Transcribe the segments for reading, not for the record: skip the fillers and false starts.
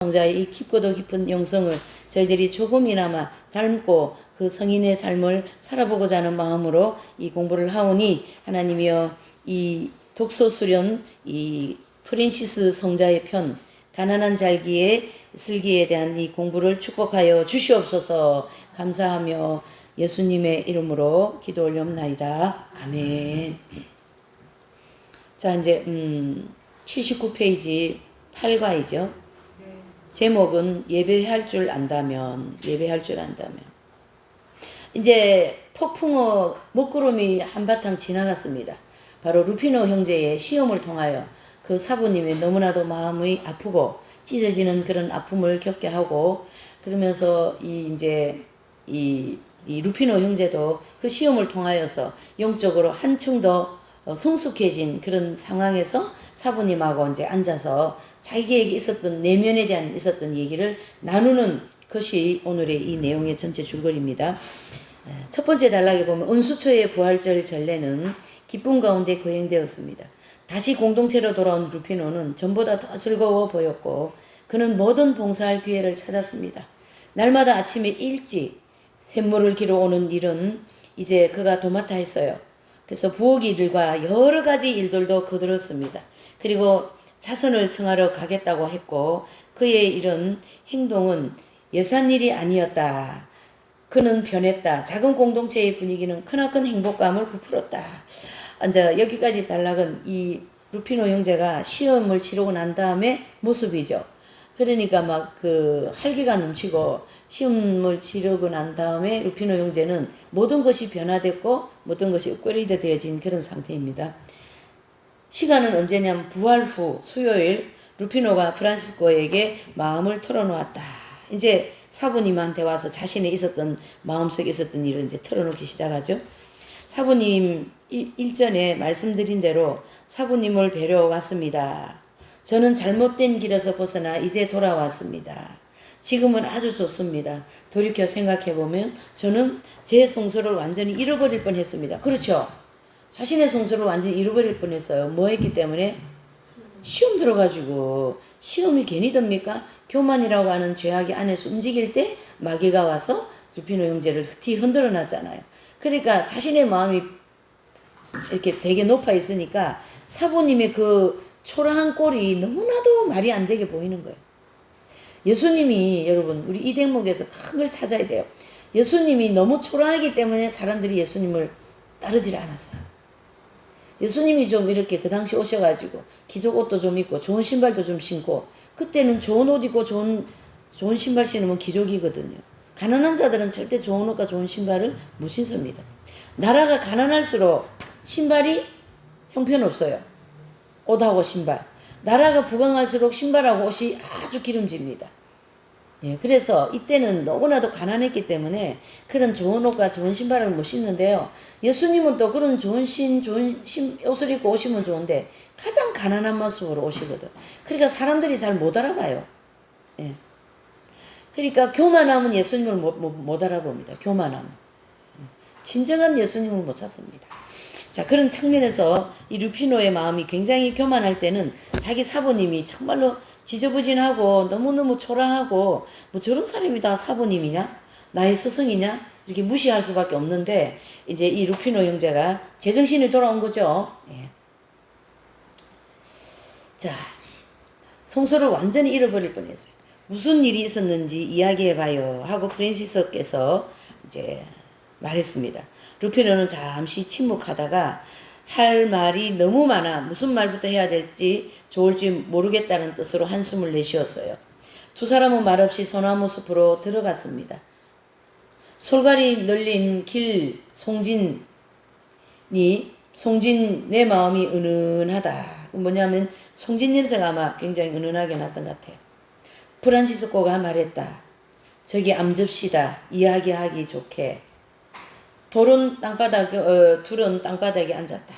성자의 이 깊고도 깊은 영성을 저희들이 조금이나마 닮고 그 성인의 삶을 살아보고자 하는 마음으로 이 공부를 하오니 하나님이여 이 독서 수련 이 프랜시스 성자의 편 가난한 잘기의 슬기에 대한 이 공부를 축복하여 주시옵소서. 감사하며 예수님의 이름으로 기도 올려옵나이다. 아멘. 자, 이제 79페이지 8과이죠. 제목은 예배할 줄 안다면. 이제 폭풍어 먹구름이 한바탕 지나갔습니다. 바로 루피노 형제의 시험을 통하여 그 사부님이 너무나도 마음이 아프고 찢어지는 그런 아픔을 겪게 하고, 그러면서 이 루피노 형제도 그 시험을 통하여서 영적으로 한층 더 성숙해진 그런 상황에서 사부님하고 이제 앉아서 자기에게 있었던 내면에 대한 있었던 얘기를 나누는 것이 오늘의 이 내용의 전체 줄거리입니다. 첫 번째 단락에 보면 은수초의 부활절 전례는 기쁨 가운데 거행되었습니다. 다시 공동체로 돌아온 루피노는 전보다 더 즐거워 보였고 그는 모든 봉사할 기회를 찾았습니다. 날마다 아침에 일찍 샘물을 기러 오는 일은 이제 그가 도맡아 했어요. 그래서 부엌 일과 여러 가지 일들도 거들었습니다. 그리고 자선을 청하러 가겠다고 했고 그의 이런 행동은 예산 일이 아니었다. 그는 변했다. 작은 공동체의 분위기는 크나큰 행복감을 부풀었다. 이제 여기까지 단락은 이 루피노 형제가 시험을 치르고 난 다음에 모습이죠. 그러니까 막 그 활기가 넘치고 시험을 치르고 난 다음에 루피노 형제는 모든 것이 변화됐고 모든 것이 업그레이드 되어진 그런 상태입니다. 시간은 언제냐면 부활 후 수요일 루피노가 프란시스코에게 마음을 털어놓았다. 이제 사부님한테 와서 자신의 있었던 마음속에 있었던 일을 이제 털어놓기 시작하죠. 사부님 일전에 말씀드린 대로 사부님을 뵈러 왔습니다. 저는 잘못된 길에서 벗어나 이제 돌아왔습니다. 지금은 아주 좋습니다. 돌이켜 생각해보면 저는 제 성소를 완전히 잃어버릴 뻔했습니다. 그렇죠? 자신의 성소를 완전히 잃어버릴 뻔했어요. 뭐 했기 때문에? 시험 들어가지고. 시험이 괜히 듭니까? 교만이라고 하는 죄악의 안에서 움직일 때 마귀가 와서 루피노 형제를 흔들어 놨잖아요. 그러니까 자신의 마음이 이렇게 되게 높아 있으니까 사부님의 그 초라한 꼴이 너무나도 말이 안 되게 보이는 거예요. 예수님이 여러분 우리 이 대목에서 큰 걸 찾아야 돼요. 예수님이 너무 초라하기 때문에 사람들이 예수님을 따르질 않았어요. 예수님이 좀 이렇게 그 당시 오셔가지고 기적 옷도 좀 입고 좋은 신발도 좀 신고, 그때는 좋은 옷 입고 좋은 신발 신으면 기적이거든요. 가난한 자들은 절대 좋은 옷과 좋은 신발을 못 신습니다. 나라가 가난할수록 신발이 형편없어요. 옷하고 신발. 나라가 부강할수록 신발하고 옷이 아주 기름집니다. 예, 그래서 이때는 너무나도 가난했기 때문에 그런 좋은 옷과 좋은 신발을 못 신는데요. 예수님은 또 그런 좋은 옷을 입고 오시면 좋은데 가장 가난한 모습으로 오시거든. 그러니까 사람들이 잘 못 알아봐요. 예. 그러니까 교만하면 예수님을 못 알아봅니다. 교만하면. 진정한 예수님을 못 찾습니다. 자, 그런 측면에서 이 루피노의 마음이 굉장히 교만할 때는 자기 사부님이 정말로 지저부진하고 너무너무 초라하고 뭐 저런 사람이 다 사부님이냐? 나의 스승이냐? 이렇게 무시할 수밖에 없는데 이제 이 루피노 형제가 제정신이 돌아온 거죠. 예. 자, 성소를 완전히 잃어버릴 뻔했어요. 무슨 일이 있었는지 이야기해봐요 하고 프랜시스께서 이제 말했습니다. 루피노는 잠시 침묵하다가 할 말이 너무 많아 무슨 말부터 해야 될지 좋을지 모르겠다는 뜻으로 한숨을 내쉬었어요. 두 사람은 말없이 소나무 숲으로 들어갔습니다. 솔갈이 널린 길 송진 내 마음이 은은하다. 뭐냐면 송진 냄새가 아마 굉장히 은은하게 났던 것 같아요. 프란시스코가 말했다. 저기 암접시다. 이야기하기 좋게. 둘은 땅바닥에 앉았다.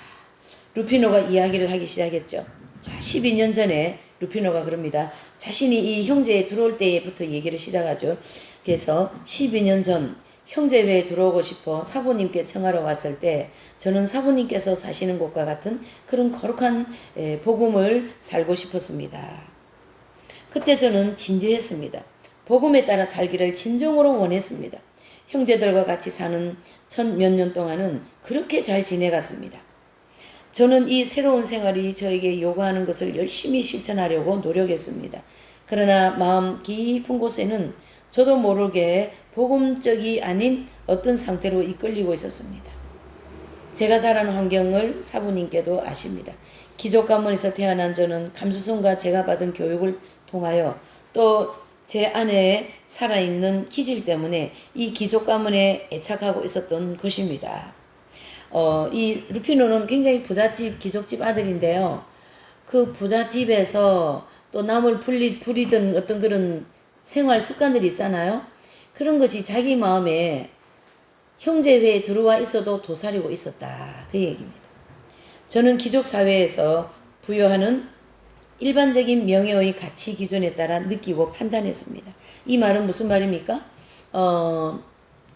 루피노가 이야기를 하기 시작했죠. 자, 12년 전에 루피노가 그럽니다. 자신이 이 형제에 들어올 때부터 얘기를 시작하죠. 그래서 12년 전 형제회에 들어오고 싶어 사부님께 청하러 왔을 때 저는 사부님께서 사시는 곳과 같은 그런 거룩한 복음을 살고 싶었습니다. 그때 저는 진지했습니다. 복음에 따라 살기를 진정으로 원했습니다. 형제들과 같이 사는 첫 몇 년 동안은 그렇게 잘 지내갔습니다. 저는 이 새로운 생활이 저에게 요구하는 것을 열심히 실천하려고 노력했습니다. 그러나 마음 깊은 곳에는 저도 모르게 복음적이 아닌 어떤 상태로 이끌리고 있었습니다. 제가 자란 환경을 사부님께도 아십니다. 기족 가문에서 태어난 저는 감수성과 제가 받은 교육을 통하여 또 제 안에 살아있는 기질 때문에 이 기족 가문에 애착하고 있었던 것입니다. 이 루피노는 굉장히 부잣집 기족집 아들인데요. 그 부잣집에서 또 남을 부리던 어떤 그런 생활 습관들이 있잖아요. 그런 것이 자기 마음에 형제회에 들어와 있어도 도사리고 있었다. 그 얘기입니다. 저는 기족 사회에서 부여하는 일반적인 명예의 가치 기준에 따라 느끼고 판단했습니다. 이 말은 무슨 말입니까?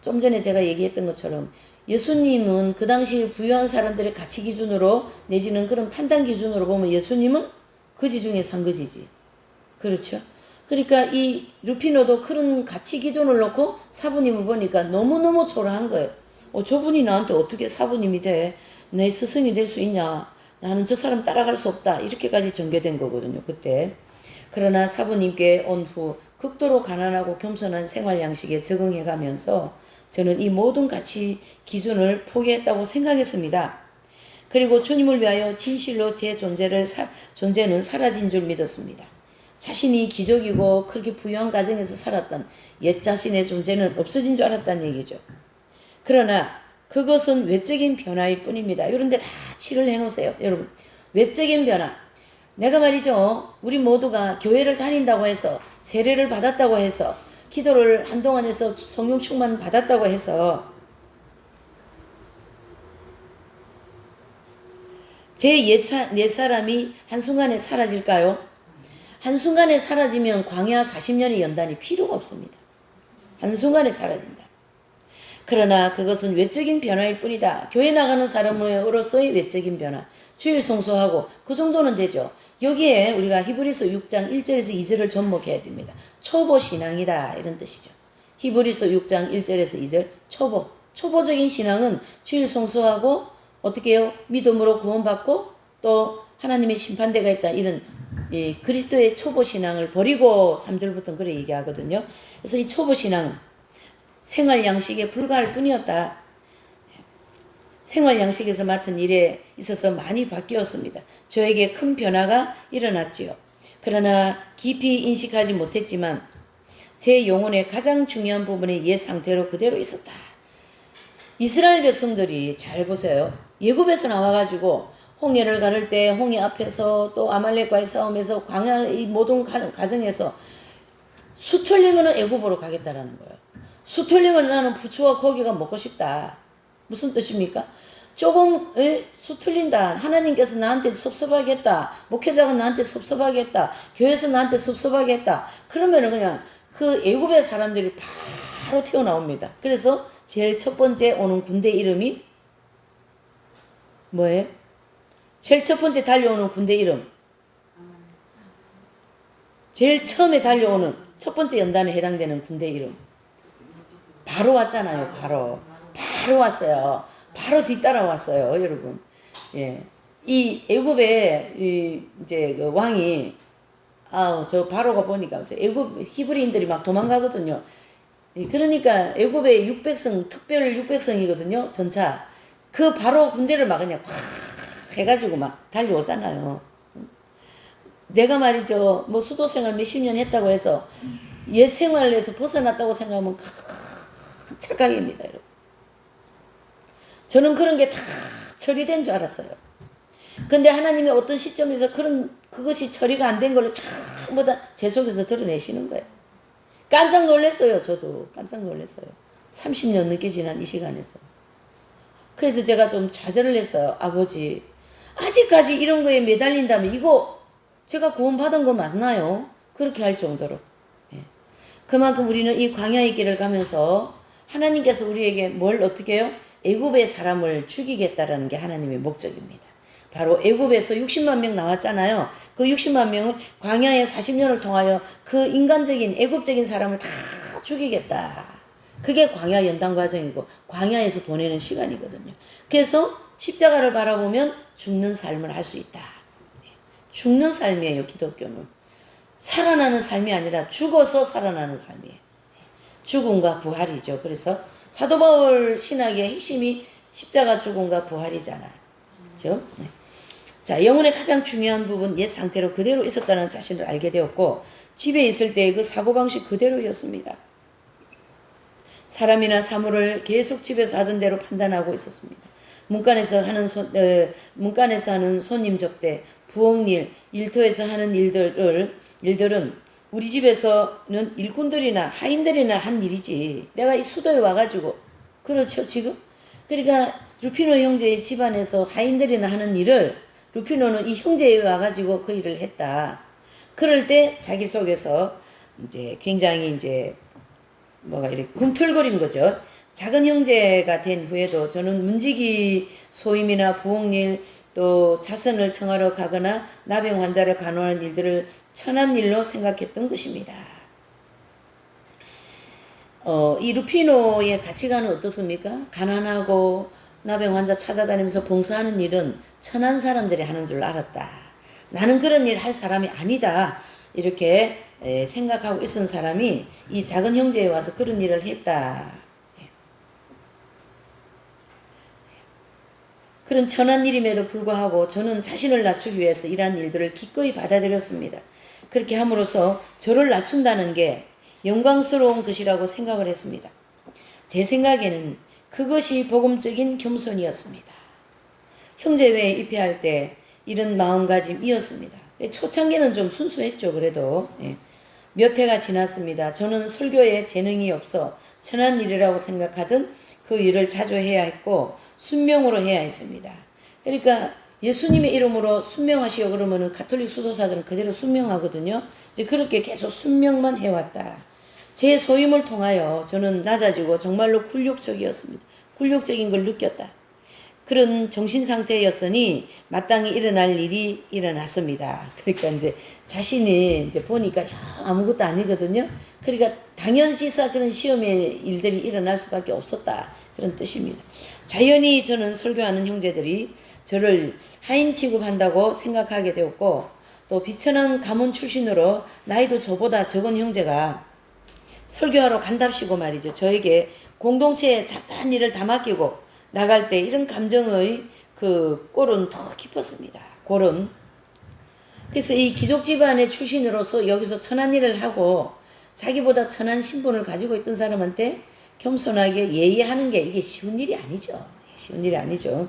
좀 전에 제가 얘기했던 것처럼 예수님은 그 당시 부유한 사람들의 가치 기준으로 내지는 그런 판단 기준으로 보면 예수님은 거지 중에 상거지지. 그렇죠? 그러니까 이 루피노도 그런 가치 기준을 놓고 사부님을 보니까 너무너무 초라한 거예요. 저분이 나한테 어떻게 사부님이 돼? 내 스승이 될 수 있냐? 나는 저 사람 따라갈 수 없다. 이렇게까지 전개된 거거든요. 그때. 그러나 사부님께 온 후 극도로 가난하고 겸손한 생활 양식에 적응해가면서 저는 이 모든 가치 기준을 포기했다고 생각했습니다. 그리고 주님을 위하여 진실로 제 존재는 사라진 줄 믿었습니다. 자신이 기족이고 그렇게 부유한 가정에서 살았던 옛 자신의 존재는 없어진 줄 알았다는 얘기죠. 그러나 그것은 외적인 변화일 뿐입니다. 이런 데 다 칠을 해놓으세요. 여러분, 외적인 변화. 내가 말이죠. 우리 모두가 교회를 다닌다고 해서 세례를 받았다고 해서 기도를 한동안 해서 성령 충만 받았다고 해서 제 옛사람이 한순간에 사라질까요? 한순간에 사라지면 광야 40년의 연단이 필요가 없습니다. 한순간에 사라진다. 그러나 그것은 외적인 변화일 뿐이다. 교회 나가는 사람으로서의 외적인 변화. 주일 성수하고 그 정도는 되죠. 여기에 우리가 히브리서 6장 1절에서 2절을 접목해야 됩니다. 초보 신앙이다 이런 뜻이죠. 히브리서 6장 1절에서 2절 초보적인 신앙은 주일 성수하고 어떻게 해요? 믿음으로 구원받고 또 하나님의 심판대가 있다 이런 그리스도의 초보 신앙을 버리고 3절부터는 그래 얘기하거든요. 그래서 이 초보 신앙은 생활 양식에 불과할 뿐이었다. 생활 양식에서 맡은 일에 있어서 많이 바뀌었습니다. 저에게 큰 변화가 일어났지요. 그러나 깊이 인식하지 못했지만 제 영혼의 가장 중요한 부분의 옛 상태로 그대로 있었다. 이스라엘 백성들이 잘 보세요. 예굽에서 나와가지고 홍해를 가를 때 홍해 앞에서 또 아말렉과의 싸움에서 광야의 모든 과정에서 수틀리면 애굽으로 가겠다라는 거예요. 수틀리면 나는 부추와 고기가 먹고 싶다. 무슨 뜻입니까? 조금 수틀린다. 하나님께서 나한테 섭섭하겠다. 목회자가 나한테 섭섭하겠다. 교회에서 나한테 섭섭하겠다. 그러면은 그냥 그 애굽의 사람들이 바로 튀어나옵니다. 그래서 제일 첫 번째 오는 군대 이름이 뭐예요? 제일 첫 번째 달려오는 군대 이름. 제일 처음에 달려오는 첫 번째 연단에 해당되는 군대 이름. 바로 왔잖아요. 바로 왔어요. 바로 뒤따라왔어요, 여러분. 예, 이 애굽의 이제 그 왕이 저 바로가 보니까 애굽 히브리인들이 막 도망가거든요. 그러니까 애굽의 600성 특별 600성이거든요. 전차 그 바로 군대를 막 그냥 확 해가지고 막 달려오잖아요. 내가 말이죠, 뭐 수도생활 몇십 년 했다고 해서 옛 생활에서 벗어났다고 생각하면 큰 착각입니다, 여러분. 저는 그런 게 다 처리된 줄 알았어요. 근데 하나님이 어떤 시점에서 그것이 처리가 안 된 걸로 전부 다 제 속에서 드러내시는 거예요. 깜짝 놀랐어요. 저도 깜짝 놀랐어요. 30년 넘게 지난 이 시간에서. 그래서 제가 좀 좌절을 했어요. 아버지, 아직까지 이런 거에 매달린다면 이거 제가 구원받은 거 맞나요? 그렇게 할 정도로. 예. 그만큼 우리는 이 광야의 길을 가면서 하나님께서 우리에게 뭘 어떻게 해요? 애굽의 사람을 죽이겠다라는 게 하나님의 목적입니다. 바로 애굽에서 60만 명 나왔잖아요. 그 60만 명을 광야에 40년을 통하여 그 인간적인 애굽적인 사람을 다 죽이겠다. 그게 광야 연단 과정이고 광야에서 보내는 시간이거든요. 그래서 십자가를 바라보면 죽는 삶을 할 수 있다. 죽는 삶이에요, 기독교는. 살아나는 삶이 아니라 죽어서 살아나는 삶이에요. 죽음과 부활이죠. 그래서 사도 바울 신학의 핵심이 십자가 죽음과 부활이잖아요. 그렇죠? 네. 자, 영혼의 가장 중요한 부분, 옛 상태로 그대로 있었다는 자신을 알게 되었고, 집에 있을 때의 그 사고방식 그대로였습니다. 사람이나 사물을 계속 집에서 하던 대로 판단하고 있었습니다. 문간에서 하는 손님 접대, 부엌일, 일터에서 하는 일들은 우리 집에서는 일꾼들이나 하인들이나 한 일이지. 내가 이 수도에 와가지고, 그렇죠, 지금? 그러니까 루피노 형제의 집안에서 하인들이나 하는 일을 루피노는 이 형제에 와가지고 그 일을 했다. 그럴 때 자기 속에서 이제 굉장히 이제 뭐가 이렇게 꿈틀거린 거죠. 작은 형제가 된 후에도 저는 문지기 소임이나 부엌일 또 자선을 청하러 가거나 나병 환자를 간호하는 일들을 천한 일로 생각했던 것입니다. 이 루피노의 가치관은 어떻습니까? 가난하고 나병 환자 찾아다니면서 봉사하는 일은 천한 사람들이 하는 줄 알았다. 나는 그런 일 할 사람이 아니다. 이렇게 생각하고 있은 사람이 이 작은 형제에 와서 그런 일을 했다. 그런 천한 일임에도 불구하고 저는 자신을 낮추기 위해서 이러한 일들을 기꺼이 받아들였습니다. 그렇게 함으로써 저를 낮춘다는 게 영광스러운 것이라고 생각을 했습니다. 제 생각에는 그것이 복음적인 겸손이었습니다. 형제회에 입회할 때 이런 마음가짐이었습니다. 초창기는 좀 순수했죠. 그래도 몇 해가 지났습니다. 저는 설교에 재능이 없어 천한 일이라고 생각하던 그 일을 자주 해야 했고 순명으로 해야 했습니다. 그러니까 예수님의 이름으로 순명하시오 그러면은 가톨릭 수도사들은 그대로 순명하거든요. 이제 그렇게 계속 순명만 해왔다. 제 소임을 통하여 저는 낮아지고 정말로 굴욕적이었습니다. 굴욕적인 걸 느꼈다. 그런 정신 상태였으니 마땅히 일어날 일이 일어났습니다. 그러니까 이제 자신이 이제 보니까 아무것도 아니거든요. 그러니까 당연시사 그런 시험의 일들이 일어날 수밖에 없었다. 그런 뜻입니다. 자연히 저는 설교하는 형제들이 저를 하인 취급한다고 생각하게 되었고 또 비천한 가문 출신으로 나이도 저보다 적은 형제가 설교하러 간답시고 말이죠. 저에게 공동체에 잡다한 일을 다 맡기고 나갈 때 이런 감정의 그 꼴은 더 깊었습니다. 골은. 그래서 이 귀족 집안의 출신으로서 여기서 천한 일을 하고 자기보다 천한 신분을 가지고 있던 사람한테 겸손하게 예의하는 게 이게 쉬운 일이 아니죠. 쉬운 일이 아니죠.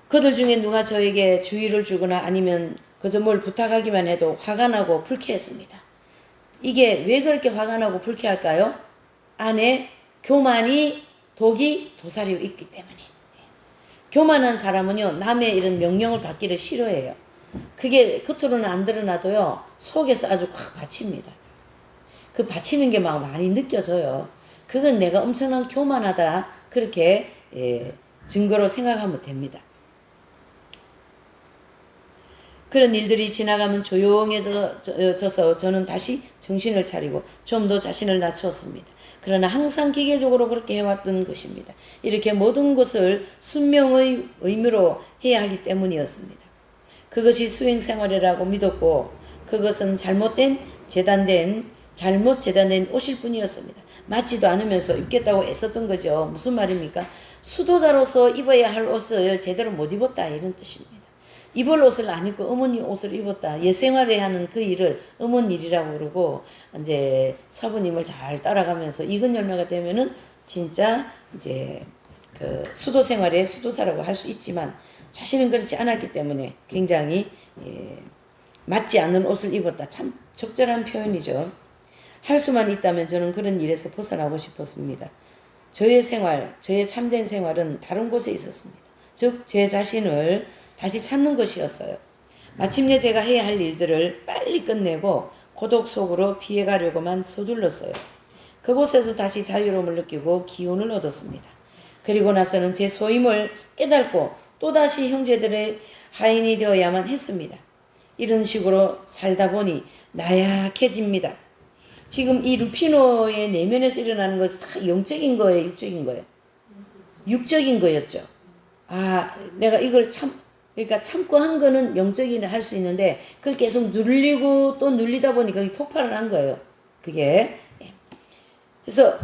그들 중에 누가 저에게 주의를 주거나 아니면 그저 뭘 부탁하기만 해도 화가 나고 불쾌했습니다. 이게 왜 그렇게 화가 나고 불쾌할까요? 안에 교만이 독이 도사리고 있기 때문에. 교만한 사람은요 남의 이런 명령을 받기를 싫어해요. 그게 겉으로는 안 드러나도요 속에서 아주 확 받칩니다. 그 받치는 게 막 많이 느껴져요. 그건 내가 엄청난 교만하다 그렇게 증거로 생각하면 됩니다. 그런 일들이 지나가면 조용해져서 저는 다시 정신을 차리고 좀 더 자신을 낮추었습니다. 그러나 항상 기계적으로 그렇게 해왔던 것입니다. 이렇게 모든 것을 순명의 의무로 해야 하기 때문이었습니다. 그것이 수행생활이라고 믿었고 그것은 잘못 재단된 옷일 뿐이었습니다. 맞지도 않으면서 입겠다고 애썼던 거죠. 무슨 말입니까? 수도자로서 입어야 할 옷을 제대로 못 입었다 이런 뜻입니다. 입을 옷을 안 입고 어머니 옷을 입었다. 예생활에 하는 그 일을 어머니일이라고 그러고 이제 사부님을 잘 따라가면서 익은 열매가 되면은 진짜 이제 그 수도 생활의 수도사라고 할 수 있지만 자신은 그렇지 않았기 때문에 굉장히 맞지 않는 옷을 입었다. 참 적절한 표현이죠. 할 수만 있다면 저는 그런 일에서 벗어나고 싶었습니다. 저의 생활, 저의 참된 생활은 다른 곳에 있었습니다. 즉 제 자신을 다시 찾는 것이었어요. 마침내 제가 해야 할 일들을 빨리 끝내고 고독 속으로 피해가려고만 서둘렀어요. 그곳에서 다시 자유로움을 느끼고 기운을 얻었습니다. 그리고 나서는 제 소임을 깨닫고 또다시 형제들의 하인이 되어야만 했습니다. 이런 식으로 살다 보니 나약해집니다. 지금 이 루피노의 내면에서 일어나는 것이 다 영적인 거예요, 육적인 거예요? 육적인 거였죠. 아, 내가 이걸 그러니까 참고 한 거는 영적인 할 수 있는데 그걸 계속 눌리고 또 눌리다 보니까 폭발을 한 거예요. 그게. 그래서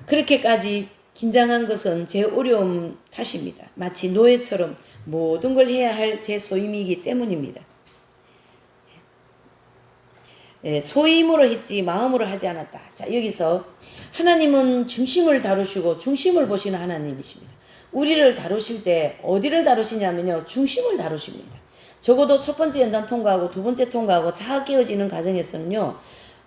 그렇게까지 긴장한 것은 제 어려움 탓입니다. 마치 노예처럼 모든 걸 해야 할 제 소임이기 때문입니다. 소임으로 했지 마음으로 하지 않았다. 자, 여기서 하나님은 중심을 다루시고 중심을 보시는 하나님이십니다. 우리를 다루실 때 어디를 다루시냐면요, 중심을 다루십니다. 적어도 첫 번째 연단 통과하고 두 번째 통과하고 자아 깨어지는 과정에서는요,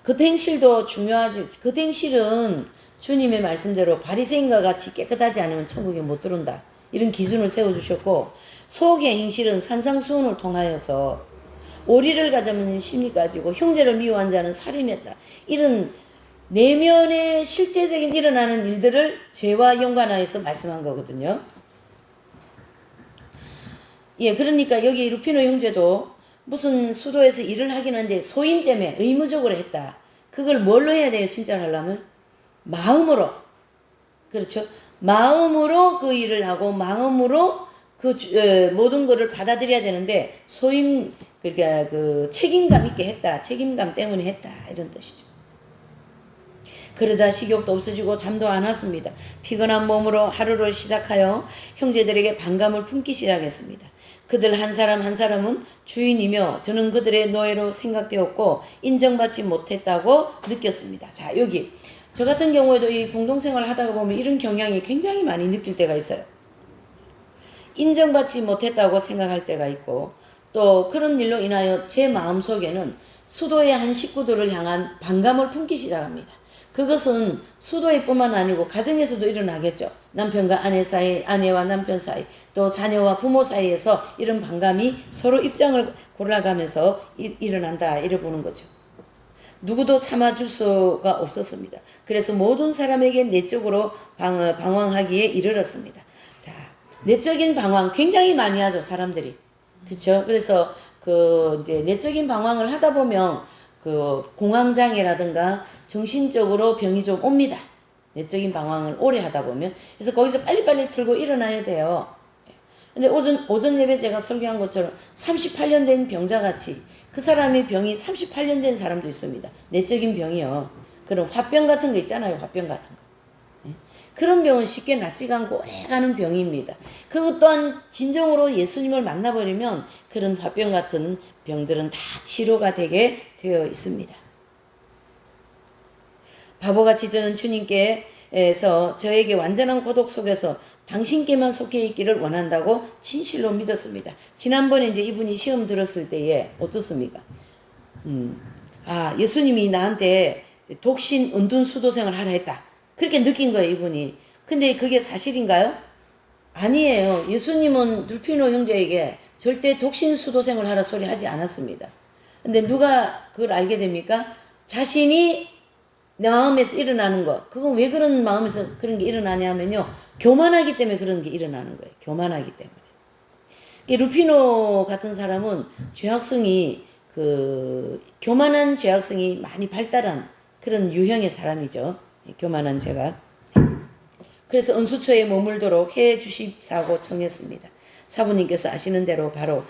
그 행실도 중요하지. 그 행실은 주님의 말씀대로 바리새인과 같이 깨끗하지 않으면 천국에 못 들어온다, 이런 기준을 세워주셨고, 속의 행실은 산상수훈을 통하여서 오리를 가자면 심리 가지고 형제를 미워한 자는 살인했다, 이런 내면의 실제적인 일어나는 일들을 죄와 연관하여서 말씀한 거거든요. 예, 그러니까 여기 루피노 형제도 무슨 수도에서 일을 하긴 한데 소임 때문에 의무적으로 했다. 그걸 뭘로 해야 돼요? 진짜 하려면? 마음으로. 그렇죠? 마음으로 그 일을 하고 마음으로 그 모든 것을 받아들여야 되는데 소임, 그러니까 그 책임감 있게 했다. 책임감 때문에 했다. 이런 뜻이죠. 그러자 식욕도 없어지고 잠도 안 왔습니다. 피곤한 몸으로 하루를 시작하여 형제들에게 반감을 품기 시작했습니다. 그들 한 사람 한 사람은 주인이며 저는 그들의 노예로 생각되었고 인정받지 못했다고 느꼈습니다. 자, 여기 저 같은 경우에도 이 공동생활을 하다가 보면 이런 경향이 굉장히 많이 느낄 때가 있어요. 인정받지 못했다고 생각할 때가 있고, 또 그런 일로 인하여 제 마음속에는 수도의 한 식구들을 향한 반감을 품기 시작합니다. 그것은 수도에 뿐만 아니고 가정에서도 일어나겠죠. 남편과 아내 사이, 아내와 남편 사이, 또 자녀와 부모 사이에서 이런 반감이 서로 입장을 골라가면서 일어난다, 이래 보는 거죠. 누구도 참아줄 수가 없었습니다. 그래서 모든 사람에게 내적으로 방황하기에 이르렀습니다. 자, 내적인 방황 굉장히 많이 하죠, 사람들이. 그렇죠? 그래서 그 이제 내적인 방황을 하다 보면 그 공황장애라든가 정신적으로 병이 좀 옵니다. 내적인 방황을 오래 하다 보면. 그래서 거기서 빨리빨리 틀고 일어나야 돼요. 근데 오전 예배 제가 설교한 것처럼 38년 된 병자같이 그 사람의 병이 38년 된 사람도 있습니다. 내적인 병이요. 그런 화병 같은 거 있잖아요. 화병 같은 거. 그런 병은 쉽게 낫지가 않고 오래가는 병입니다. 그것 또한 진정으로 예수님을 만나버리면 그런 화병 같은 병들은 다 치료가 되게 되어 있습니다. 바보같이 저는 주님께서 저에게 완전한 고독 속에서 당신께만 속해 있기를 원한다고 진실로 믿었습니다. 지난번에 이제 이분이 시험 들었을 때에 어떻습니까? 예수님이 나한테 독신 은둔 수도생을 하라 했다, 그렇게 느낀 거예요, 이분이. 근데 그게 사실인가요? 아니에요. 예수님은 루피노 형제에게 절대 독신 수도생을 하라 소리 하지 않았습니다. 근데 누가 그걸 알게 됩니까? 자신이 내 마음에서 일어나는 거. 그건 왜 그런 마음에서 그런 게 일어나냐면요, 교만하기 때문에 그런 게 일어나는 거예요. 교만하기 때문에. 루피노 같은 사람은 죄악성이, 교만한 죄악성이 많이 발달한 그런 유형의 사람이죠. 교만한 죄가. 그래서 은수처에 머물도록 해 주십사고 청했습니다. 사부님께서 아시는 대로 바로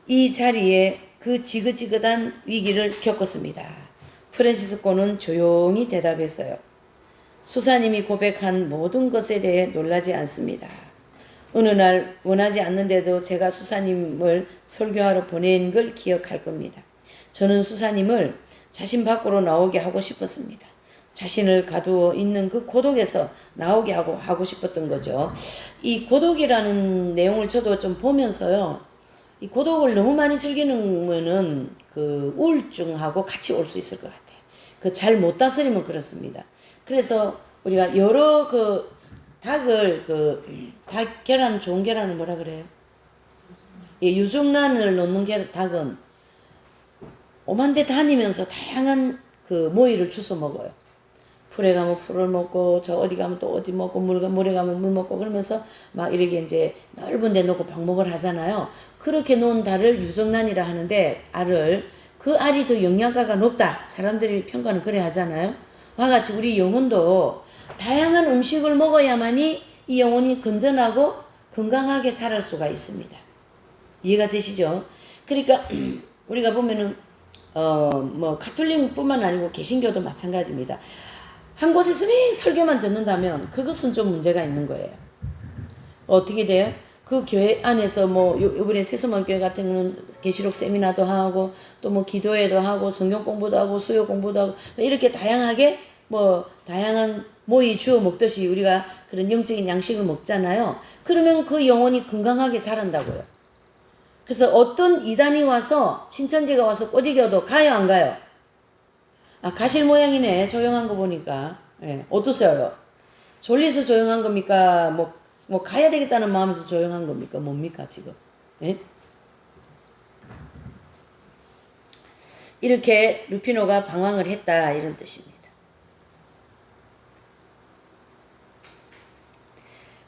이 자리에 그 지긋지긋한 위기를 겪었습니다. 프란시스코는 조용히 대답했어요. 수사님이 고백한 모든 것에 대해 놀라지 않습니다. 어느 날 원하지 않는데도 제가 수사님을 설교하러 보낸 걸 기억할 겁니다. 저는 수사님을 자신 밖으로 나오게 하고 싶었습니다. 자신을 가두어 있는 그 고독에서 나오게 하고 싶었던 거죠. 이 고독이라는 내용을 저도 좀 보면서요, 이 고독을 너무 많이 즐기면은 그 우울증하고 같이 올 수 있을 것 같아요. 그 잘 못 다스리면 그렇습니다. 그래서 우리가 여러 닭을 닭 계란, 좋은 계란을 뭐라 그래요? 예, 유중란을 놓는 닭은 오만 대 다니면서 다양한 그 모이를 주워 먹어요. 풀에 가면 풀을 먹고 저 어디 가면 또 어디 먹고 물에 가면 물 먹고 그러면서 막 이렇게 이제 넓은 데 놓고 방목을 하잖아요. 그렇게 놓은 달을 유정란이라 하는데 알을 그 알이 더 영양가가 높다. 사람들이 평가는 그래 하잖아요. 와 같이 우리 영혼도 다양한 음식을 먹어야만이 이 영혼이 건전하고 건강하게 자랄 수가 있습니다. 이해가 되시죠? 그러니까 우리가 보면은 뭐 가톨릭뿐만 아니고 개신교도 마찬가지입니다. 한 곳에서 매 설교만 듣는다면 그것은 좀 문제가 있는 거예요. 어떻게 돼요? 그 교회 안에서 뭐 요번에 세수만 교회 같은 경우는 계시록 세미나도 하고 또 뭐 기도회도 하고 성경 공부도 하고 수요 공부도 하고 이렇게 다양하게 뭐 다양한 모이 주어 먹듯이 우리가 그런 영적인 양식을 먹잖아요. 그러면 그 영혼이 건강하게 자란다고요. 그래서 어떤 이단이 와서 신천지가 와서 꼬드겨도 가요 안 가요? 아 가실 모양이네. 조용한 거 보니까. 예, 어떠세요? 졸리서 조용한 겁니까? 뭐 가야 되겠다는 마음에서 조용한 겁니까? 뭡니까 지금? 예? 이렇게 루피노가 방황을 했다 이런 뜻입니다.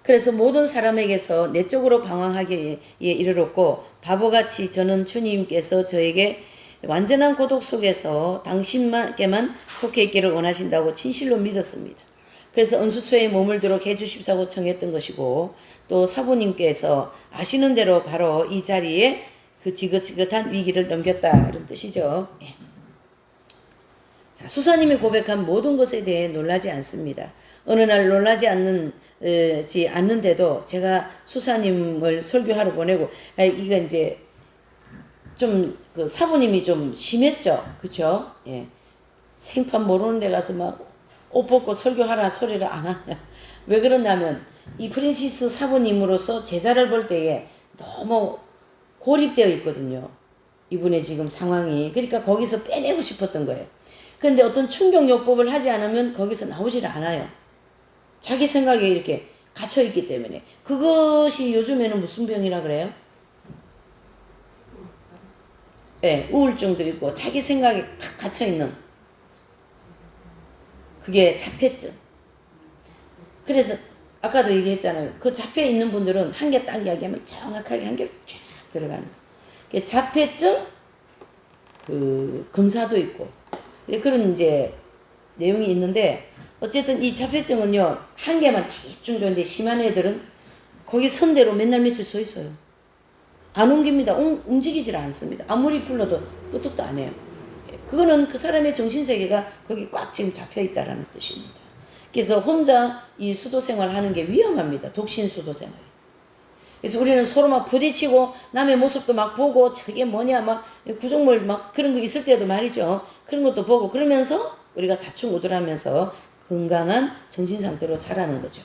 그래서 모든 사람에게서 내적으로 방황하기에 이르렀고 바보같이 저는 주님께서 저에게 완전한 고독 속에서 당신께만 속해 있기를 원하신다고 진실로 믿었습니다. 그래서 은수처에 머물도록 해주십사고 청했던 것이고 또 사부님께서 아시는 대로 바로 이 자리에 그 지긋지긋한 위기를 넘겼다 이런 뜻이죠. 예. 자, 수사님이 고백한 모든 것에 대해 놀라지 않습니다. 어느 날 놀라지 않는데도 제가 수사님을 설교하러 보내고 이거 이제 좀 그 사부님이 좀 심했죠. 그쵸? 예. 생판 모르는 데 가서 막 옷 벗고 설교하라 소리를 안 하냐. 왜 그러냐면 이 프랜시스 사부님으로서 제자를 볼 때에 너무 고립되어 있거든요. 이분의 지금 상황이. 그러니까 거기서 빼내고 싶었던 거예요. 그런데 어떤 충격요법을 하지 않으면 거기서 나오질 않아요. 자기 생각에 이렇게 갇혀있기 때문에. 그것이 요즘에는 무슨 병이라 그래요? 네, 우울증도 있고 자기 생각에 탁 갇혀있는 그게 자폐증. 그래서 아까도 얘기했잖아요. 그 자폐있는 분들은 한 개 딱 이야기하면 정확하게 한 개 쫙 들어가는 거예요. 자폐증 그 검사도 있고 그런 이제 내용이 있는데 어쨌든 이 자폐증은요 한 개만 집중적인데 심한 애들은 거기 선대로 맨날 며칠 서 있어요. 안 옮깁니다. 움직이질 않습니다. 아무리 불러도 끄떡도 안 해요. 그거는 그 사람의 정신세계가 거기 꽉 지금 잡혀있다라는 뜻입니다. 그래서 혼자 이 수도생활 하는 게 위험합니다. 독신 수도생활. 그래서 우리는 서로 막 부딪히고 남의 모습도 막 보고 저게 뭐냐 막 구정물 막 그런 거 있을 때도 말이죠. 그런 것도 보고 그러면서 우리가 자충우돌하면서 건강한 정신상태로 자라는 거죠.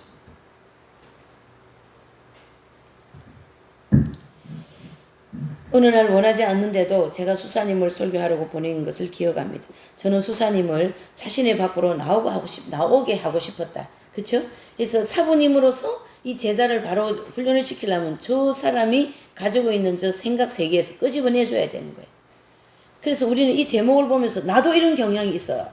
어느 날 원하지 않는데도 제가 수사님을 설교하려고 보낸 것을 기억합니다. 저는 수사님을 자신의 밖으로 나오게 하고 싶었다. 그렇죠? 그래서 사부님으로서 이 제자를 바로 훈련을 시키려면 저 사람이 가지고 있는 저 생각 세계에서 끄집어내줘야 되는 거예요. 그래서 우리는 이 대목을 보면서 나도 이런 경향이 있어요.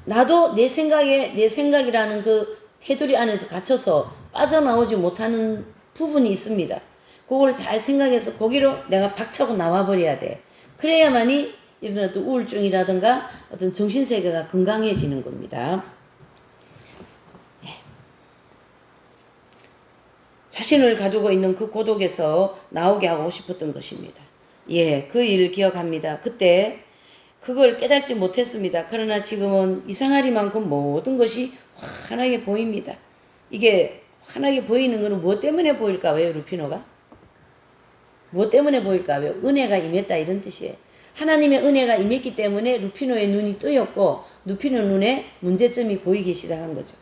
나도 내 생각이라는 그 테두리 안에서 갇혀서 빠져나오지 못하는 부분이 있습니다. 그걸 잘 생각해서 거기로 내가 박차고 나와버려야 돼. 그래야만이 이런 어떤 우울증이라든가 어떤 정신세계가 건강해지는 겁니다. 자신을 가두고 있는 그 고독에서 나오게 하고 싶었던 것입니다. 예, 그 일을 기억합니다. 그때 그걸 깨닫지 못했습니다. 그러나 지금은 이상하리만큼 모든 것이 환하게 보입니다. 이게 환하게 보이는 것은 무엇 때문에 보일까? 왜요, 루피노가? 무엇 때문에 보일까요? 은혜가 임했다 이런 뜻이에요. 하나님의 은혜가 임했기 때문에 루피노의 눈이 뜨였고 루피노 눈에 문제점이 보이기 시작한 거죠.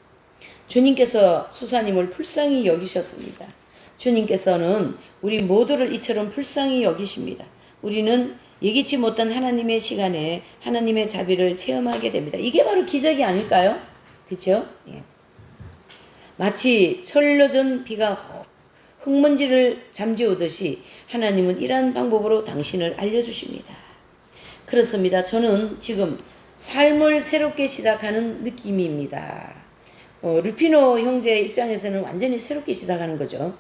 주님께서 수사님을 불쌍히 여기셨습니다. 주님께서는 우리 모두를 이처럼 불쌍히 여기십니다. 우리는 예기치 못한 하나님의 시간에 하나님의 자비를 체험하게 됩니다. 이게 바로 기적이 아닐까요? 그렇죠? 예. 마치 철러전 비가 흙먼지를 잠재우듯이 하나님은 이러한 방법으로 당신을 알려주십니다. 그렇습니다. 저는 지금 삶을 새롭게 시작하는 느낌입니다. 루피노 형제 입장에서는 완전히 새롭게 시작하는 거죠.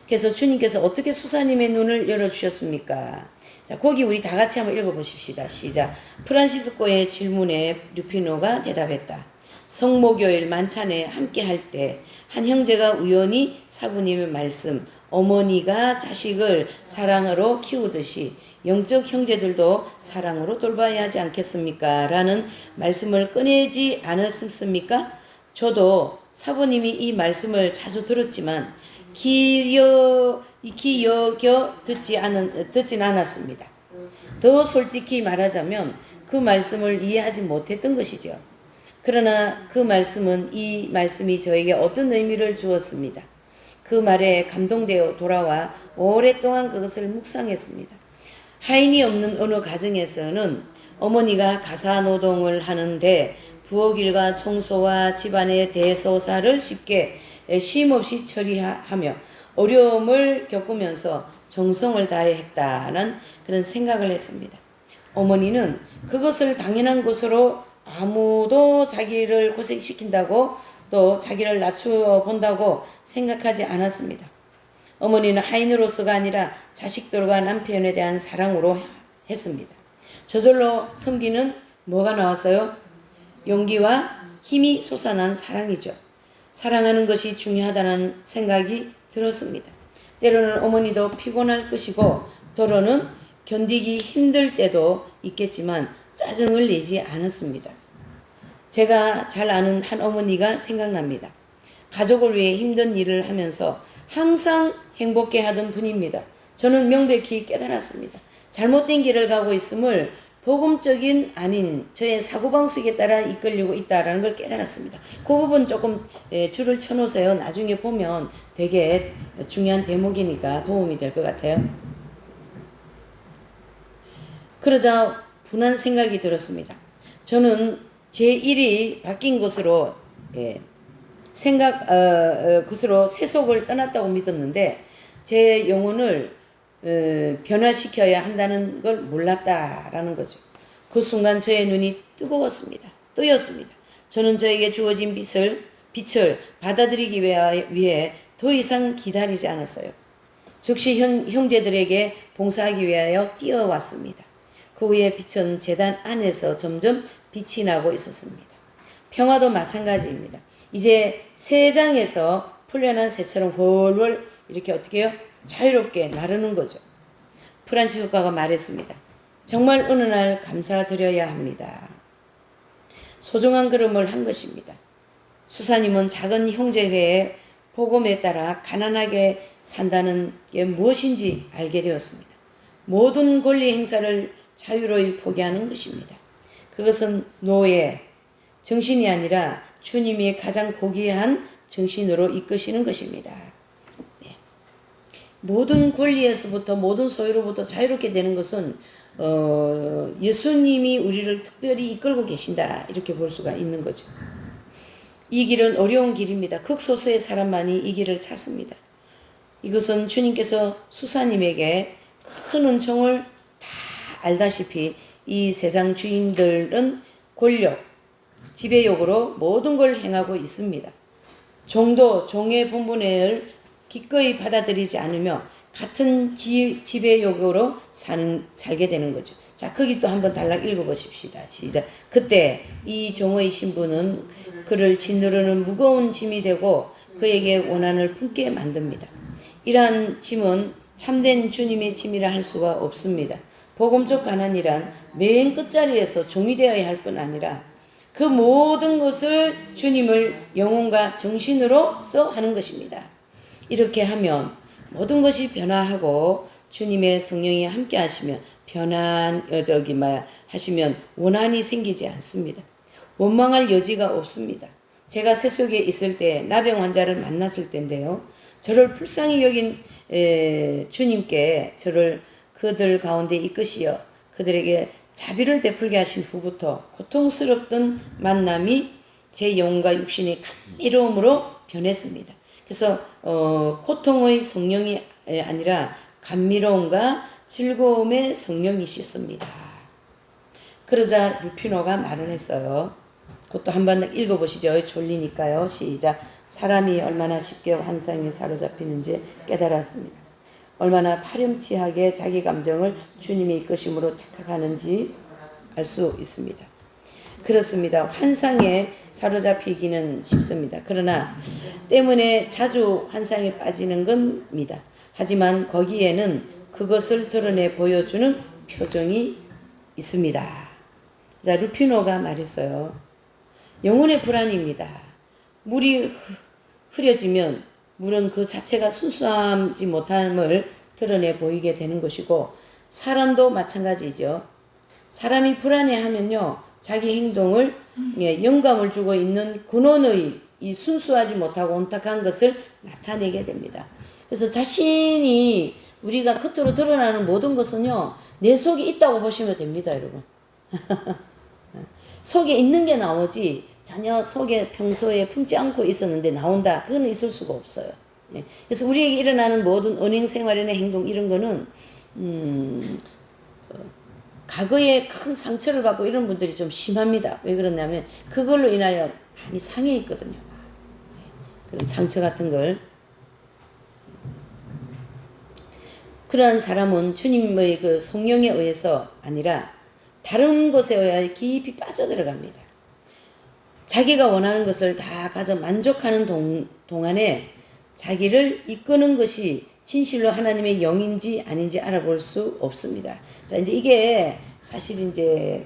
그래서 주님께서 어떻게 수사님의 눈을 열어주셨습니까? 자, 거기 우리 다 같이 한번 읽어보십시다. 시작. 프란시스코의 질문에 루피노가 대답했다. 성목요일 만찬에 함께 할 때 한 형제가 우연히 사부님의 말씀, 어머니가 자식을 사랑으로 키우듯이 영적 형제들도 사랑으로 돌봐야 하지 않겠습니까? 라는 말씀을 꺼내지 않았습니까? 저도 사부님이 이 말씀을 자주 들었지만 기여겨 듣진 않았습니다. 더 솔직히 말하자면 그 말씀을 이해하지 못했던 것이죠. 그러나 그 말씀은 이 말씀이 저에게 어떤 의미를 주었습니다. 그 말에 감동되어 돌아와 오랫동안 그것을 묵상했습니다. 하인이 없는 어느 가정에서는 어머니가 가사노동을 하는데 부엌일과 청소와 집안의 대소사를 쉽게 쉼없이 처리하며 어려움을 겪으면서 정성을 다해 했다는 그런 생각을 했습니다. 어머니는 그것을 당연한 것으로 아무도 자기를 고생시킨다고 또 자기를 낮추어 본다고 생각하지 않았습니다. 어머니는 하인으로서가 아니라 자식들과 남편에 대한 사랑으로 했습니다. 저절로 섬기는 뭐가 나왔어요? 용기와 힘이 솟아난 사랑이죠. 사랑하는 것이 중요하다는 생각이 들었습니다. 때로는 어머니도 피곤할 것이고 때로는 견디기 힘들 때도 있겠지만 짜증을 내지 않았습니다. 제가 잘 아는 한 어머니가 생각납니다. 가족을 위해 힘든 일을 하면서 항상 행복해 하던 분입니다. 저는 명백히 깨달았습니다. 잘못된 길을 가고 있음을 복음적인 아닌 저의 사고방식에 따라 이끌리고 있다는 걸 깨달았습니다. 그 부분 조금 줄을 쳐놓으세요. 나중에 보면 되게 중요한 대목이니까 도움이 될 것 같아요. 그러자 분한 생각이 들었습니다. 저는 제 일이 바뀐 것으로 것으로 세속을 떠났다고 믿었는데 제 영혼을 변화시켜야 한다는 걸 몰랐다라는 거죠. 그 순간 저의 눈이 뜨거웠습니다. 뜨였습니다. 저는 저에게 주어진 빛을 받아들이기 위해 더 이상 기다리지 않았어요. 즉시 형제들에게 봉사하기 위하여 뛰어왔습니다. 그 후에 빛은 제단 안에서 점점 빛이 나고 있었습니다. 평화도 마찬가지입니다. 이제 새장에서 풀려난 새처럼 훨훨 이렇게 어떻게 해요? 자유롭게 나르는 거죠. 프란시스코가 말했습니다. 정말 어느 날 감사드려야 합니다. 소중한 걸음을 한 것입니다. 수사님은 작은 형제회의 복음에 따라 가난하게 산다는 게 무엇인지 알게 되었습니다. 모든 권리 행사를 자유로이 포기하는 것입니다. 그것은 노예, 정신이 아니라 주님이 가장 고귀한 정신으로 이끄시는 것입니다. 네. 모든 권리에서부터 모든 소유로부터 자유롭게 되는 것은 예수님이 우리를 특별히 이끌고 계신다 이렇게 볼 수가 있는 거죠. 이 길은 어려운 길입니다. 극소수의 사람만이 이 길을 찾습니다. 이것은 주님께서 수사님에게 큰 은총을 다 알다시피 이 세상 주인들은 권력, 지배욕으로 모든 걸 행하고 있습니다. 종도 종의 본분을 기꺼이 받아들이지 않으며 같은 지배욕으로 살게 되는 거죠. 자, 거기 또 한번 달락 읽어보십시다. 시작. 그때 이 종의 신부는 그를 짓누르는 무거운 짐이 되고 그에게 원한을 품게 만듭니다. 이러한 짐은 참된 주님의 짐이라 할 수가 없습니다. 복음적 가난이란 맨 끝자리에서 종이 되어야 할 뿐 아니라 그 모든 것을 주님을 영혼과 정신으로써 하는 것입니다. 이렇게 하면 모든 것이 변화하고 주님의 성령이 함께 하시면 하시면 원한이 생기지 않습니다. 원망할 여지가 없습니다. 제가 세속에 있을 때 나병 환자를 만났을 때인데요. 저를 불쌍히 여긴 주님께 저를 그들 가운데 이끄시어 그들에게 자비를 베풀게 하신 후부터 고통스럽던 만남이 제 영혼과 육신의 감미로움으로 변했습니다. 그래서 고통의 성령이 아니라 감미로움과 즐거움의 성령이셨습니다. 그러자 루피노가 말을 했어요. 그것도 한번 읽어보시죠. 졸리니까요. 시작. 사람이 얼마나 쉽게 환상에 사로잡히는지 깨달았습니다. 얼마나 파렴치하게 자기 감정을 주님의 이끄심으로 착각하는지 알 수 있습니다. 그렇습니다. 환상에 사로잡히기는 쉽습니다. 그러나 때문에 자주 환상에 빠지는 겁니다. 하지만 거기에는 그것을 드러내 보여주는 표정이 있습니다. 자, 루피노가 말했어요. 영혼의 불안입니다. 물이 흐려지면 물은 그 자체가 순수하지 못함을 드러내 보이게 되는 것이고 사람도 마찬가지죠. 사람이 불안해하면요. 자기 행동을 영감을 주고 있는 근원의 이 순수하지 못하고 온탁한 것을 나타내게 됩니다. 그래서 자신이 우리가 겉으로 드러나는 모든 것은요. 내 속에 있다고 보시면 됩니다. 여러분. 속에 있는 게 나오지 전혀 속에 평소에 품지 않고 있었는데 나온다. 그건 있을 수가 없어요. 그래서 우리에게 일어나는 모든 은행 생활이나 행동 이런 거는 과거에 큰 상처를 받고 이런 분들이 좀 심합니다. 왜 그러냐면 그걸로 인하여 많이 상해 있거든요. 그런 상처 같은 걸. 그러한 사람은 주님의 그 성령에 의해서 아니라 다른 것에 의하여 깊이 빠져들어갑니다. 자기가 원하는 것을 다 가져 만족하는 동안에 자기를 이끄는 것이 진실로 하나님의 영인지 아닌지 알아볼 수 없습니다. 자, 이제 이게 사실 이제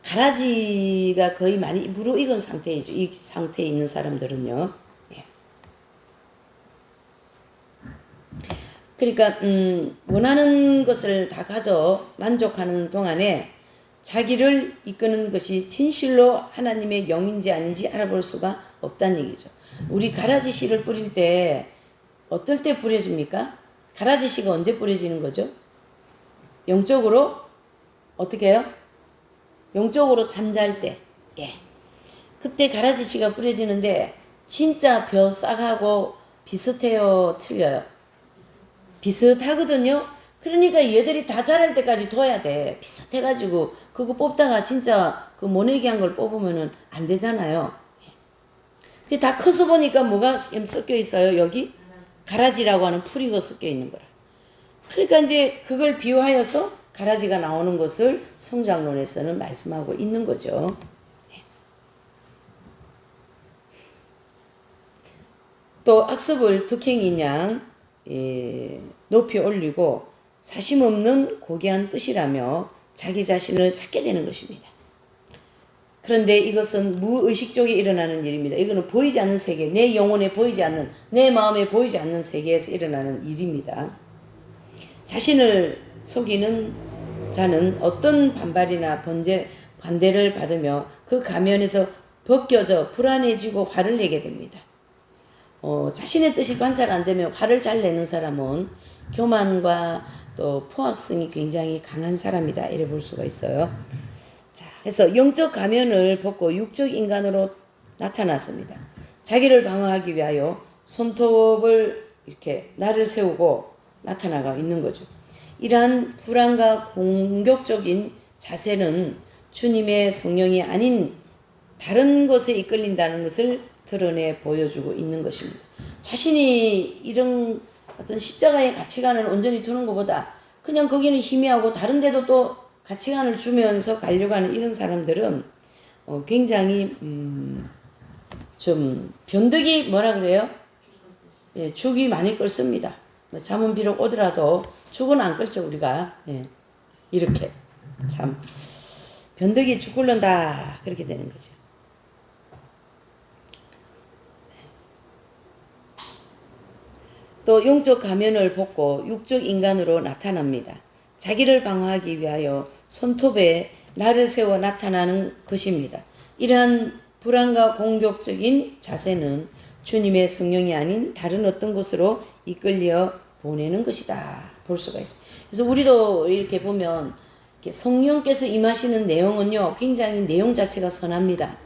가라지가 거의 많이 무르익은 상태이죠. 이 상태에 있는 사람들은요. 예. 그러니까 원하는 것을 다 가져 만족하는 동안에 자기를 이끄는 것이 진실로 하나님의 영인지 아닌지 알아볼 수가 없다는 얘기죠. 우리 가라지 씨를 뿌릴 때 어떨 때 뿌려집니까? 가라지 씨가 언제 뿌려지는 거죠? 영적으로 어떻게 해요? 영적으로 잠잘 때. 예. 그때 가라지 씨가 뿌려지는데 진짜 벼 싹하고 비슷해요? 틀려요? 비슷하거든요. 그러니까 얘들이 다 자랄 때까지 둬야 돼. 비슷해가지고 그거 뽑다가 진짜 그 모내기한 걸 뽑으면은 안 되잖아요. 그게 다 커서 보니까 뭐가 섞여 있어요? 여기 가라지라고 하는 풀이가 섞여 있는 거라. 그러니까 이제 그걸 비유하여서 가라지가 나오는 것을 성장론에서는 말씀하고 있는 거죠. 또 악습을 득행인 양 높이 올리고 사심 없는 고귀한 뜻이라며 자기 자신을 찾게 되는 것입니다. 그런데 이것은 무의식적에 일어나는 일입니다. 이거는 보이지 않는 세계, 내 영혼에 보이지 않는, 내 마음에 보이지 않는 세계에서 일어나는 일입니다. 자신을 속이는 자는 어떤 반발이나 반대를 받으며 그 가면에서 벗겨져 불안해지고 화를 내게 됩니다. 자신의 뜻이 관찰 안 되면 화를 잘 내는 사람은 교만과 또 포악성이 굉장히 강한 사람이다. 이래 볼 수가 있어요. 자, 그래서 영적 가면을 벗고 육적 인간으로 나타났습니다. 자기를 방어하기 위하여 손톱을 이렇게 날을 세우고 나타나고 있는 거죠. 이러한 불안과 공격적인 자세는 주님의 성령이 아닌 다른 것에 이끌린다는 것을 드러내 보여주고 있는 것입니다. 자신이 이런 어떤 십자가의 가치관을 온전히 두는 것보다 그냥 거기는 희미하고 다른 데도 또 가치관을 주면서 가려고 하는 이런 사람들은 굉장히 좀 변덕이 뭐라 그래요? 예, 죽이 많이 끓습니다. 잠은 비록 오더라도 죽은 안 끓죠 우리가. 예, 이렇게 참 변덕이 죽 끓는다 그렇게 되는 거죠. 또 영적 가면을 벗고 육적 인간으로 나타납니다. 자기를 방어하기 위하여 손톱에 날을 세워 나타나는 것입니다. 이러한 불안과 공격적인 자세는 주님의 성령이 아닌 다른 어떤 곳으로 이끌려 보내는 것이다. 볼 수가 있어요. 그래서 우리도 이렇게 보면 이렇게 성령께서 임하시는 내용은요, 굉장히 내용 자체가 선합니다.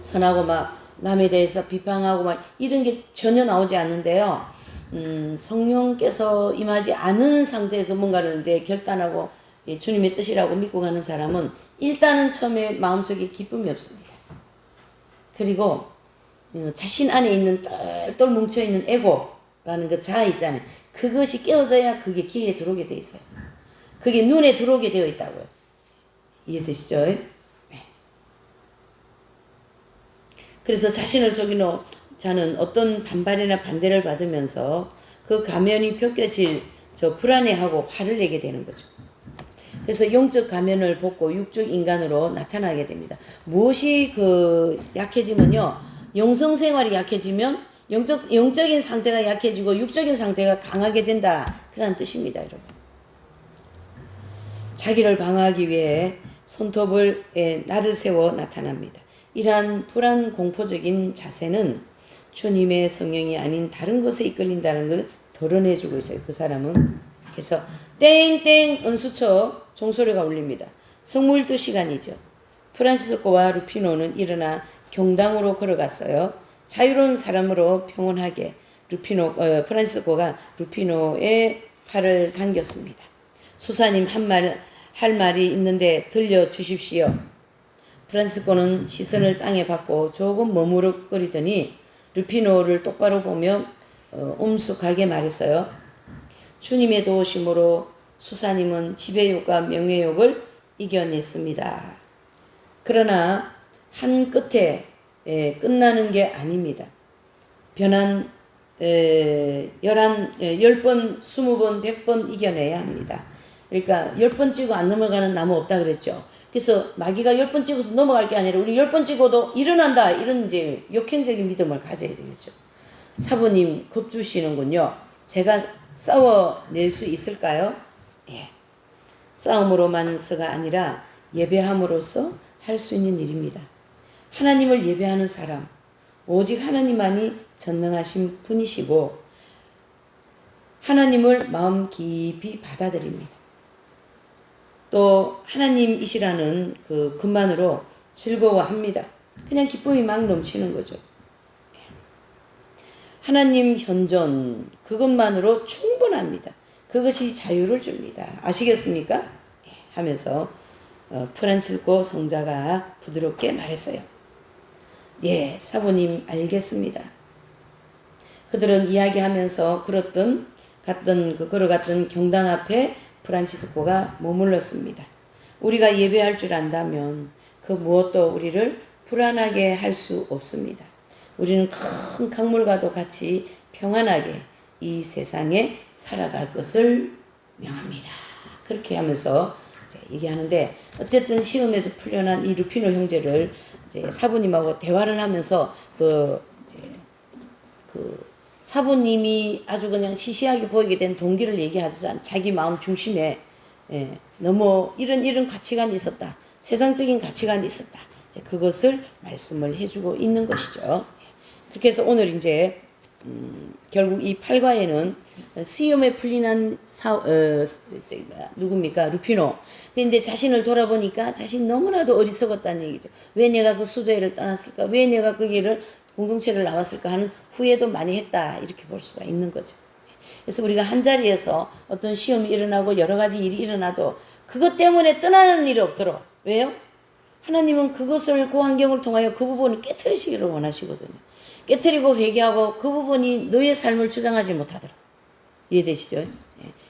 선하고 막 남에 대해서 비판하고 막 이런 게 전혀 나오지 않는데요. 성령께서 임하지 않은 상태에서 뭔가를 이제 결단하고 주님의 뜻이라고 믿고 가는 사람은 일단은 처음에 마음속에 기쁨이 없습니다. 그리고 자신 안에 있는 똘똘 뭉쳐있는 에고라는 그 자아 있잖아요. 그것이 깨어져야 그게 귀에 들어오게 돼 있어요. 그게 눈에 들어오게 되어 있다고요. 이해되시죠? 네. 그래서 자신을 속이는 자는 어떤 반발이나 반대를 받으면서 그 가면이 벗겨질 저 불안해하고 화를 내게 되는 거죠. 그래서 영적 가면을 벗고 육적 인간으로 나타나게 됩니다. 무엇이 약해지면요, 영성 생활이 약해지면 영적인 상태가 약해지고 육적인 상태가 강하게 된다. 그런 뜻입니다, 여러분. 자기를 방어하기 위해 손톱을 날을 세워 나타납니다. 이러한 불안 공포적인 자세는 주님의 성령이 아닌 다른 것에 이끌린다는 걸 드러내주고 있어요. 그 사람은. 그래서 땡땡 은수처 종소리가 울립니다. 성무일도 시간이죠. 프란시스코와 루피노는 일어나 경당으로 걸어갔어요. 자유로운 사람으로 평온하게 프란시스코가 루피노의 팔을 당겼습니다. 수사님 할 말이 있는데 들려주십시오. 프란시스코는 시선을 땅에 받고 조금 머무르거리더니 루피노를 똑바로 보며 엄숙하게 말했어요. 주님의 도우심으로 수사님은 지배욕과 명예욕을 이겨냈습니다. 그러나 한 끝에 끝나는 게 아닙니다. 변한 10번, 20번, 100번 이겨내야 합니다. 그러니까 10번 찍어 안 넘어가는 나무 없다 그랬죠. 그래서 마귀가 10번 찍어서 넘어갈 게 아니라 우리 10번 찍어도 일어난다. 이런 이제 역행적인 믿음을 가져야 되겠죠. 사부님 겁주시는군요. 제가 싸워낼 수 있을까요? 예. 싸움으로만서가 아니라 예배함으로써 할 수 있는 일입니다. 하나님을 예배하는 사람, 오직 하나님만이 전능하신 분이시고 하나님을 마음 깊이 받아들입니다. 또 하나님이시라는 그것만으로 즐거워합니다. 그냥 기쁨이 막 넘치는 거죠. 하나님 현존 그것만으로 충분합니다. 그것이 자유를 줍니다. 아시겠습니까? 하면서 프란시스코 성자가 부드럽게 말했어요. 예, 사부님 알겠습니다. 그들은 이야기하면서 걸어갔던 경당 앞에 프란시스코가 머물렀습니다. 우리가 예배할 줄 안다면 그 무엇도 우리를 불안하게 할 수 없습니다. 우리는 큰 강물과도 같이 평안하게 이 세상에 살아갈 것을 명합니다. 그렇게 하면서 이제 얘기하는데 어쨌든 시험에서 풀려난 이 루피노 형제를 이제 사부님하고 대화를 하면서 사부님이 아주 그냥 시시하게 보이게 된 동기를 얘기하잖아요. 자기 마음 중심에 너무 이런 가치관이 있었다. 세상적인 가치관이 있었다. 이제 그것을 말씀을 해주고 있는 것이죠. 그렇게 해서 오늘 이제 결국 이 8과에는 시험에 풀리는 누굽니까? 루피노. 근데 자신을 돌아보니까 자신 너무나도 어리석었다는 얘기죠. 왜 내가 그 수도회를 떠났을까? 왜 내가 그 길을 공동체를 나왔을까 하는 후회도 많이 했다. 이렇게 볼 수가 있는 거죠. 그래서 우리가 한 자리에서 어떤 시험이 일어나고 여러 가지 일이 일어나도 그것 때문에 떠나는 일이 없도록. 왜요? 하나님은 그것을 그 환경을 통하여 그 부분을 깨트리시기를 원하시거든요. 깨트리고 회개하고 그 부분이 너의 삶을 주장하지 못하도록. 이해되시죠?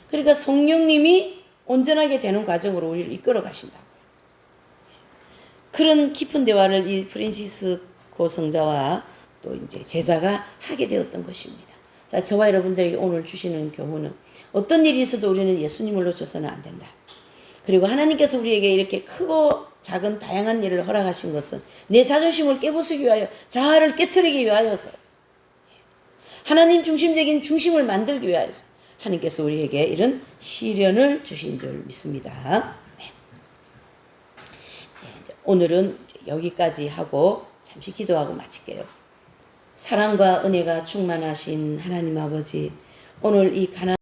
그러니까 성령님이 온전하게 되는 과정으로 우리를 이끌어 가신다고요. 그런 깊은 대화를 이 프란시스코 성자와 또 이제 제자가 하게 되었던 것입니다. 자, 저와 여러분들에게 오늘 주시는 교훈은 어떤 일이 있어도 우리는 예수님을 놓쳐서는 안 된다. 그리고 하나님께서 우리에게 이렇게 크고 작은 다양한 일을 허락하신 것은 내 자존심을 깨부수기 위하여, 자아를 깨트리기 위하여서, 하나님 중심적인 중심을 만들기 위하여서 하나님께서 우리에게 이런 시련을 주신 줄 믿습니다. 네. 오늘은 여기까지 하고 잠시 기도하고 마칠게요. 사랑과 은혜가 충만하신 하나님 아버지, 오늘 이 가난